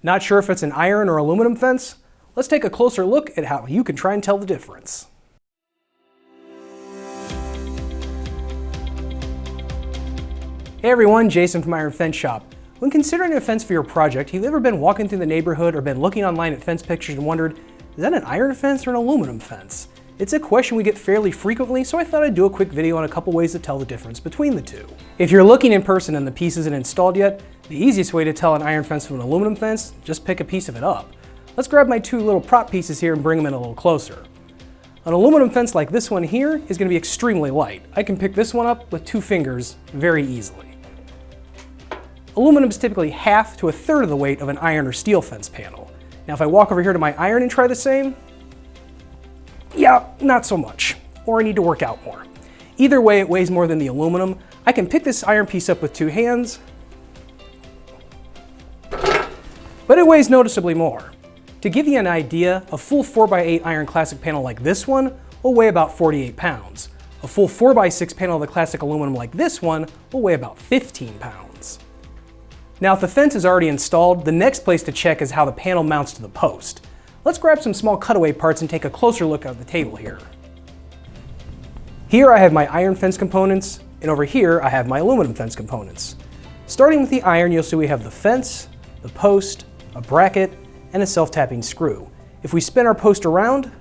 Not sure if it's an iron or aluminum fence? Let's take a closer look at how you can try and tell the difference. Hey everyone, Jason from Iron Fence Shop. When considering a fence for your project, have you ever been walking through the neighborhood or been looking online at fence pictures and wondered, is that an iron fence or an aluminum fence? It's a question we get fairly frequently, so I thought I'd do a quick video on a couple ways to tell the difference between the two. If you're looking in person and the piece isn't installed yet, the easiest way to tell an iron fence from an aluminum fence, just pick a piece of it up. Let's grab my two little prop pieces here and bring them in a little closer. An aluminum fence like this one here is going to be extremely light. I can pick this one up with 2 fingers very easily. Aluminum is typically half to a third of the weight of an iron or steel fence panel. Now if I walk over here to my iron and try the same, yeah, not so much. Or I need to work out more. Either way, it weighs more than the aluminum. I can pick this iron piece up with 2 hands, but it weighs noticeably more. To give you an idea, a full 4x8 iron classic panel like this one will weigh about 48 pounds. A full 4x6 panel of the classic aluminum like this one will weigh about 15 pounds. Now if the fence is already installed, the next place to check is how the panel mounts to the post. Let's grab some small cutaway parts and take a closer look at the table here. Here I have my iron fence components, and over here I have my aluminum fence components. Starting with the iron, you'll see we have the fence, the post, a bracket, and a self-tapping screw. If we spin our post around,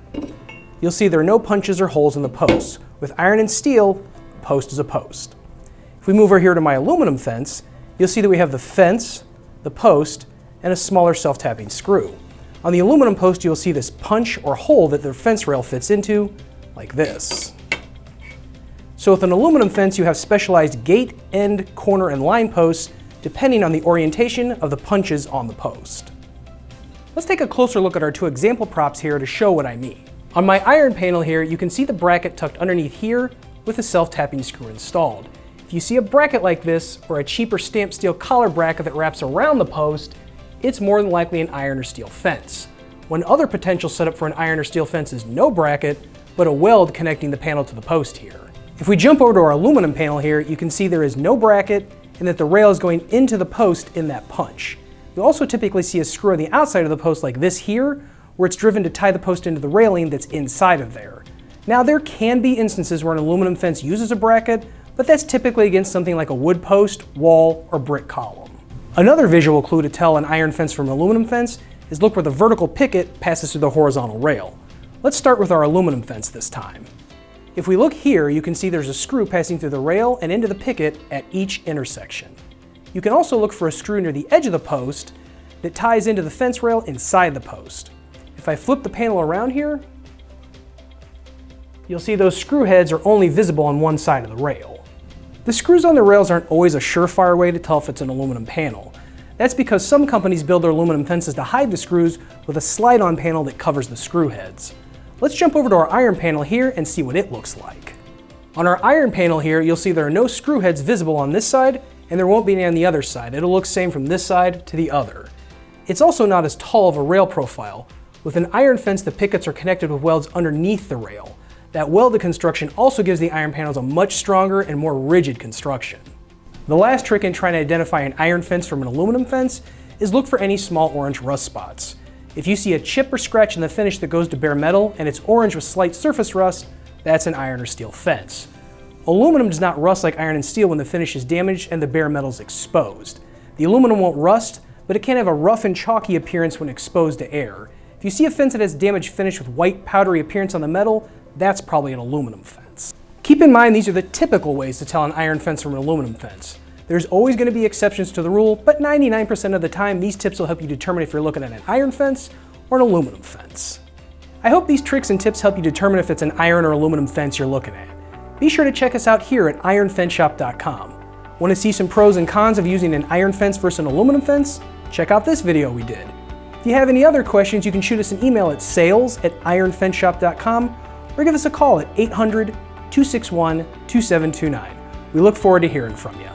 you'll see there are no punches or holes in the post. With iron and steel, a post is a post. If we move over here to my aluminum fence, you'll see that we have the fence, the post, and a smaller self-tapping screw. On the aluminum post, you'll see this punch or hole that the fence rail fits into, like this. So with an aluminum fence, you have specialized gate, end, corner, and line posts, depending on the orientation of the punches on the post. Let's take a closer look at our 2 example props here to show what I mean. On my iron panel here, you can see the bracket tucked underneath here with a self-tapping screw installed. If you see a bracket like this, or a cheaper stamped steel collar bracket that wraps around the post, it's more than likely an iron or steel fence. One other potential setup for an iron or steel fence is no bracket, but a weld connecting the panel to the post here. If we jump over to our aluminum panel here, you can see there is no bracket and that the rail is going into the post in that punch. You also typically see a screw on the outside of the post like this here, where it's driven to tie the post into the railing that's inside of there. Now there can be instances where an aluminum fence uses a bracket, but that's typically against something like a wood post, wall, or brick column. Another visual clue to tell an iron fence from an aluminum fence is look where the vertical picket passes through the horizontal rail. Let's start with our aluminum fence this time. If we look here, you can see there's a screw passing through the rail and into the picket at each intersection. You can also look for a screw near the edge of the post that ties into the fence rail inside the post. If I flip the panel around here, you'll see those screw heads are only visible on one side of the rail. The screws on the rails aren't always a surefire way to tell if it's an aluminum panel. That's because some companies build their aluminum fences to hide the screws with a slide-on panel that covers the screw heads. Let's jump over to our iron panel here and see what it looks like. On our iron panel here, you'll see there are no screw heads visible on this side, and there won't be any on the other side. It'll look same from this side to the other. It's also not as tall of a rail profile. With an iron fence, the pickets are connected with welds underneath the rail. That welded construction also gives the iron panels a much stronger and more rigid construction. The last trick in trying to identify an iron fence from an aluminum fence is look for any small orange rust spots. If you see a chip or scratch in the finish that goes to bare metal and it's orange with slight surface rust, that's an iron or steel fence. Aluminum does not rust like iron and steel when the finish is damaged and the bare metal is exposed. The aluminum won't rust, but it can have a rough and chalky appearance when exposed to air. If you see a fence that has damaged finish with white powdery appearance on the metal, that's probably an aluminum fence. Keep in mind these are the typical ways to tell an iron fence from an aluminum fence. There's always going to be exceptions to the rule, but 99% of the time these tips will help you determine if you're looking at an iron fence or an aluminum fence. I hope these tricks and tips help you determine if it's an iron or aluminum fence you're looking at. Be sure to check us out here at ironfenceshop.com. Want to see some pros and cons of using an iron fence versus an aluminum fence? Check out this video we did. If you have any other questions, you can shoot us an email at sales@ironfenceshop.com or give us a call at 800-261-2729. We look forward to hearing from you.